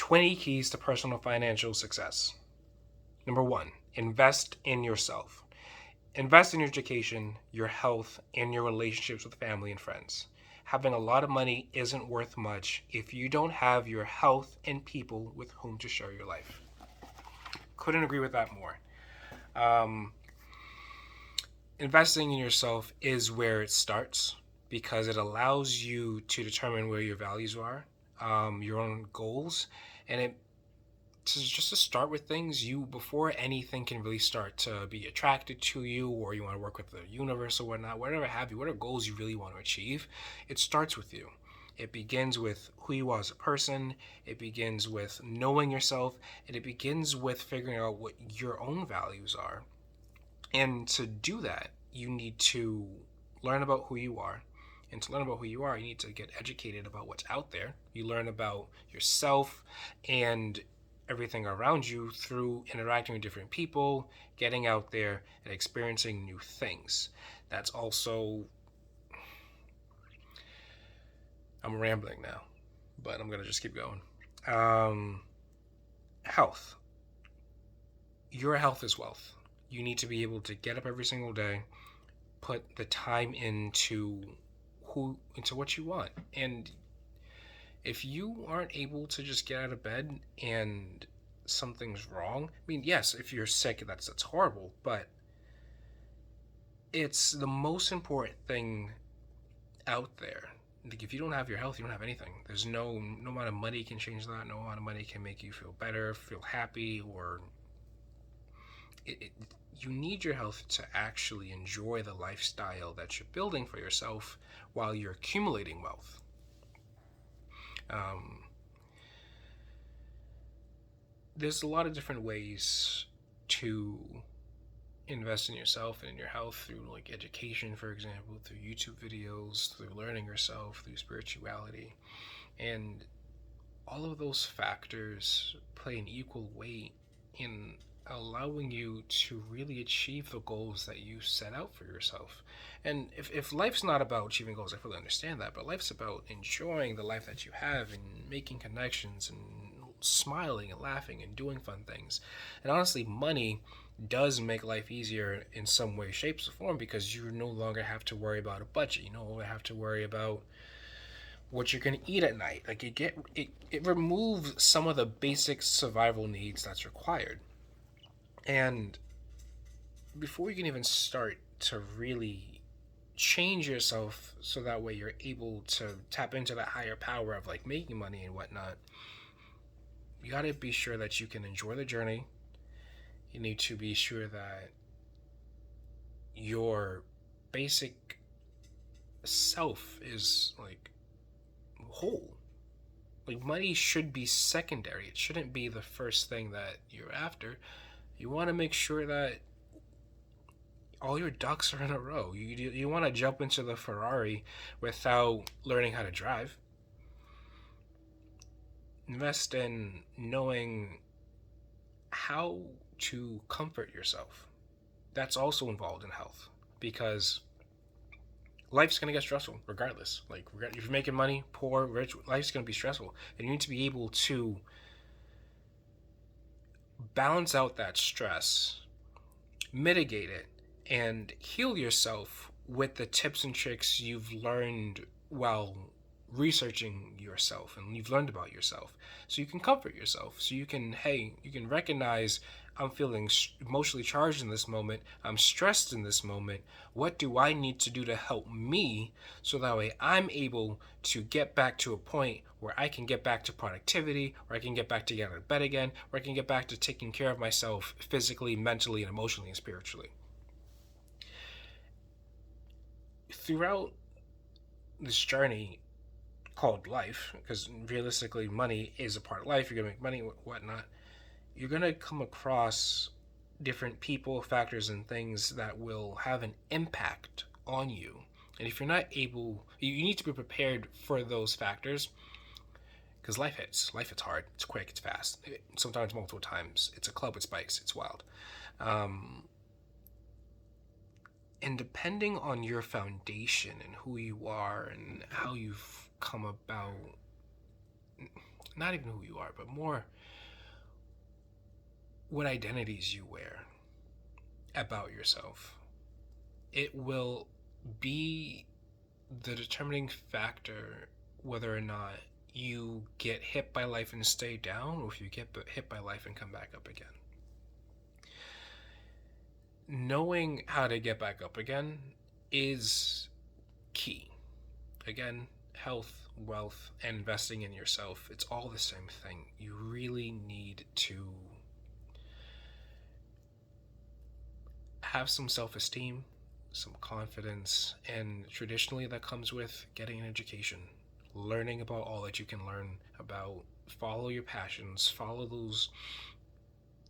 20 keys to personal financial success. Number one, invest in yourself. Invest in your education, your health, and your relationships with family and friends. Having a lot of money isn't worth much if you don't have your health and people with whom to share your life. Couldn't agree with that more. Um, Investing in yourself is where it starts because it allows you to determine where your values are, your own goals, and it just to start with things you before anything can really start to be attracted to you, or you want to work with the universe or whatnot, whatever have you, what are goals you really want to achieve, it starts with you. It begins with who you are as a person, it begins with knowing yourself, and it begins with figuring out what your own values are. And to do that, you need to learn about who you are. And to learn about who you are, you need to get educated about what's out there. You learn about yourself and everything around you through interacting with different people, getting out there, and experiencing new things. That's also, I'm rambling now, but I'm going to just keep going. Um, Health. Your health is wealth. You need to be able to get up every single day, put the time into what you want. And if you aren't able to just get out of bed and something's wrong, I mean, yes, if you're sick, that's horrible, but it's the most important thing out there. Like, if you don't have your health, you don't have anything. There's no amount of money can change that. No amount of money can make you feel better, feel happy, or it you need your health to actually enjoy the lifestyle that you're building for yourself while you're accumulating wealth. Um, there's a lot of different ways to invest in yourself and in your health through like education, for example, through YouTube videos, through learning yourself, through spirituality. And all of those factors play an equal weight in allowing you to really achieve the goals that you set out for yourself. And if life's not about achieving goals, I fully understand that, but life's about enjoying the life that you have and making connections and smiling and laughing and doing fun things. And honestly, money does make life easier in some way, shapes, or form because you no longer have to worry about a budget. You no longer have to worry about what you're gonna eat at night. Like it removes some of the basic survival needs that's required. And before you can even start to really change yourself so that way you're able to tap into that higher power of like making money and whatnot, you gotta be sure that you can enjoy the journey. You need to be sure that your basic self is like whole. Like, money should be secondary. It shouldn't be the first thing that you're after. You want to make sure that all your ducks are in a row. You want to jump into the Ferrari without learning how to drive. Invest in knowing how to comfort yourself. That's also involved in health because life's gonna get stressful regardless. Like, if you're making money, poor, rich, life's gonna be stressful, and you need to be able to balance out that stress, mitigate it, and heal yourself with the tips and tricks you've learned while researching yourself and you've learned about yourself, so you can comfort yourself, so you can, hey, you can recognize, I'm feeling emotionally charged in this moment, I'm stressed in this moment, what do I need to do to help me so that way I'm able to get back to a point where I can get back to productivity, or I can get back to getting out of bed again, or I can get back to taking care of myself physically, mentally, and emotionally and spiritually. Throughout this journey called life, because realistically money is a part of life, you're gonna make money, whatnot, you're gonna come across different people, factors, and things that will have an impact on you. And if you're not able, you need to be prepared for those factors because life hits hard, it's quick, it's fast, sometimes multiple times, it's a club with spikes, it's wild. um, and depending on your foundation and who you are and how you've come about not even who you are, but more what identities you wear about yourself. It will be the determining factor whether or not you get hit by life and stay down, or if you get hit by life and come back up again. Knowing how to get back up again is key. Again, health, wealth, and investing in yourself, it's all the same thing. You really need to have some self-esteem, some confidence, and traditionally that comes with getting an education, learning about all that you can learn about. Follow your passions, follow those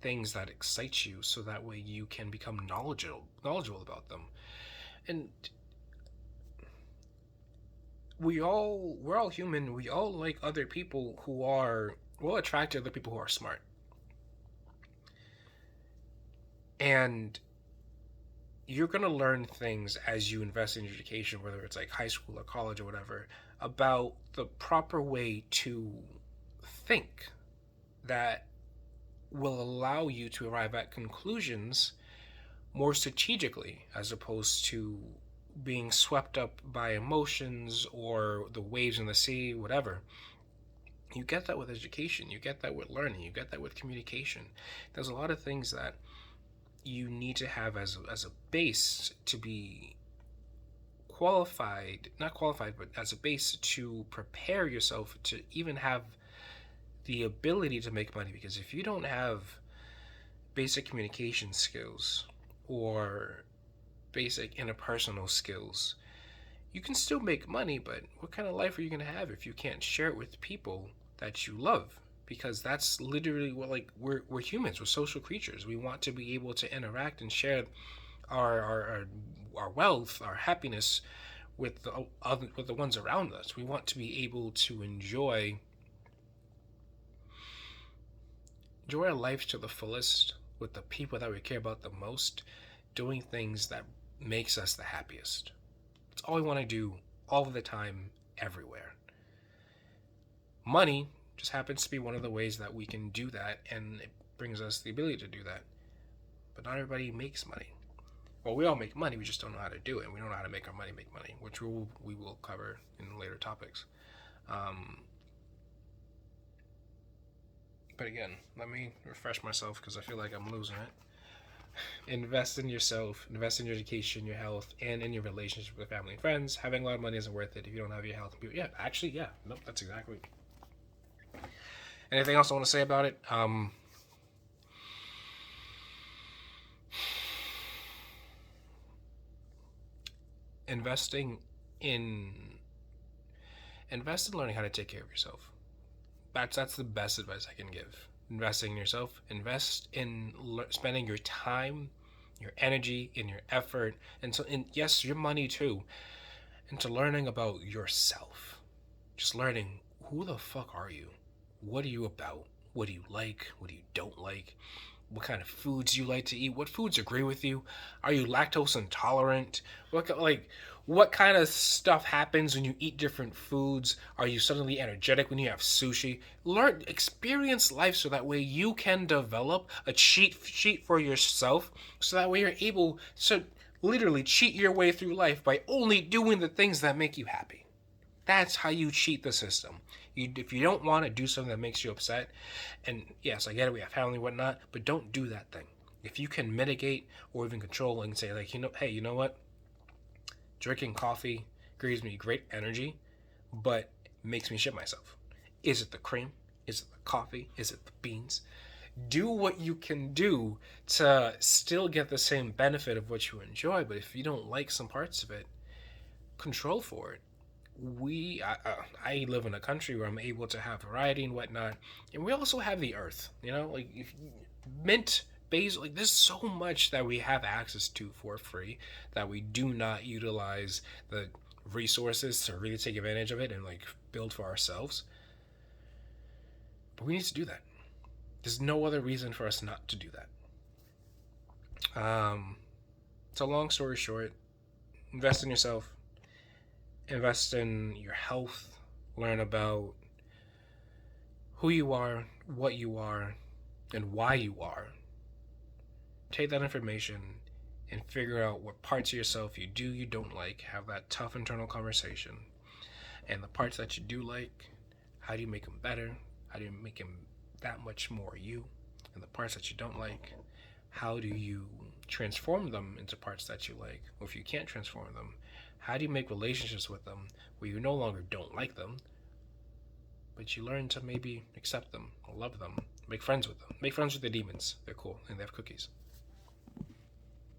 things that excite you, so that way you can become knowledgeable about them. And we're all human. We all like other people who are, we'll attract other people who are smart. And you're going to learn things as you invest in your education, whether it's like high school or college or whatever, about the proper way to think that will allow you to arrive at conclusions more strategically, as opposed to being swept up by emotions or the waves in the sea, whatever. You get that with education, you get that with learning, you get that with communication. There's a lot of things that you need to have as a base to be qualified, not qualified, but as a base to prepare yourself to even have the ability to make money. Because if you don't have basic communication skills or basic interpersonal skills, you can still make money, but what kind of life are you going to have if you can't share it with people that you love? Because that's literally what, like, we're humans, we're social creatures. We want to be able to interact and share our wealth, our happiness with the ones around us. We want to be able to enjoy our life to the fullest with the people that we care about the most, doing things that makes us the happiest. It's all we want to do all of the time, everywhere. Money just happens to be one of the ways that we can do that, and it brings us the ability to do that. But not everybody makes money. Well, we all make money, we just don't know how to do it. We don't know how to make our money make money, which we will cover in later topics. But again, let me refresh myself because I feel like I'm losing it. Invest in yourself, invest in your education, your health, and in your relationship with family and friends. Having a lot of money isn't worth it if you don't have your health. Yeah, actually, yeah. Nope, that's exactly. Anything else I want to say about it? Invest in learning how to take care of yourself. That's the best advice I can give. Investing in yourself. Invest in spending your time, your energy, and your effort, and yes, your money too, into learning about yourself. Just learning, who the fuck are you? What are you about? What do you like? What do you don't like? What kind of foods you like to eat? What foods agree with you? Are you lactose intolerant? What kind of stuff happens when you eat different foods? Are you suddenly energetic when you have sushi? Experience life so that way you can develop a cheat sheet for yourself, so that way you're able to literally cheat your way through life by only doing the things that make you happy. That's how you cheat the system. If you don't want to do something that makes you upset, and yes, I get it, we have family and whatnot, but don't do that thing. If you can mitigate or even control and say, like, hey, you know what? Drinking coffee gives me great energy, but makes me shit myself. Is it the cream? Is it the coffee? Is it the beans? Do what you can do to still get the same benefit of what you enjoy, but if you don't like some parts of it, control for it. I live in a country where I'm able to have variety and whatnot, and we also have the earth. Like mint, basil. Like, there's so much that we have access to for free that we do not utilize the resources to really take advantage of it and like build for ourselves. But we need to do that. There's no other reason for us not to do that. So long story short, invest in yourself. Invest in your health. Learn about who you are, what you are, and why you are. Take that information and figure out what parts of yourself you do, you don't like. Have that tough internal conversation. And the parts that you do like, how do you make them better? How do you make them that much more you? And the parts that you don't like, how do you transform them into parts that you like? Or if you can't transform them, how do you make relationships with them where you no longer don't like them, but you learn to maybe accept them or love them, make friends with them. Make friends with the demons. They're cool and they have cookies.